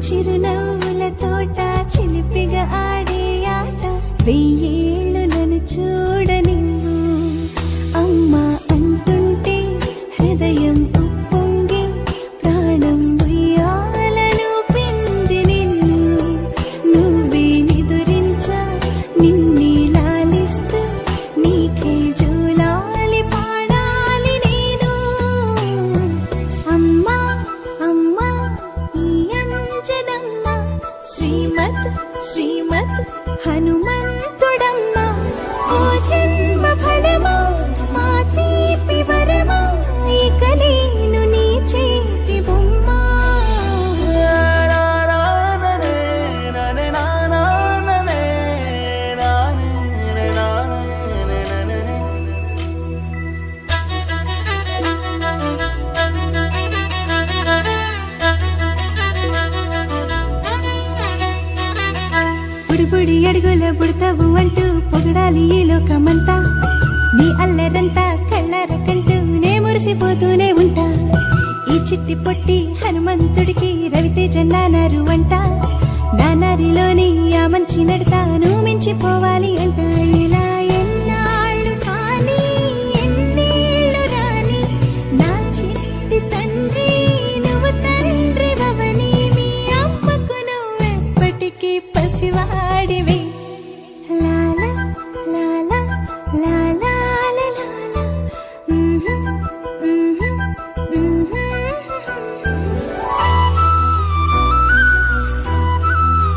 చిరునవ్వుల తోట చిలిపిగా ఆడే ఆట వెయ్యేళ్ళు నన్ను చూడనివ్వు అమ్మా అంటుంటే హృదయం ఉప్పొంగి ప్రాణం ఉయ్యాలలో పిండి నిన్ను నువ్వే నిదురించా నిన్నే లాలిస్తూ నీకే జోలాలి పాడాలి నేను అమ్మా అమ్మా ఈ అంజనమ్మ శ్రీమత్ శ్రీమత్ హనుమంతుడమ్మ ఓ జన్మ ఫలమా మా తీపి వరమా ఇక నేను నీ చేతి బొమ్మ బుడిబుడి అడుగుల బుడతావు అంటూ పొగడాలి ఈ లోకమంతా నీ అల్లరంతా కళ్ళారకంటూ నే మురిసిపోతూనే ఉంటా ఈ చిట్టి పొట్టి హనుమంతుడికి రవితేజ నానారు అంట నానారిలోని ఆ మంచి నడతాను మించిపోవాలి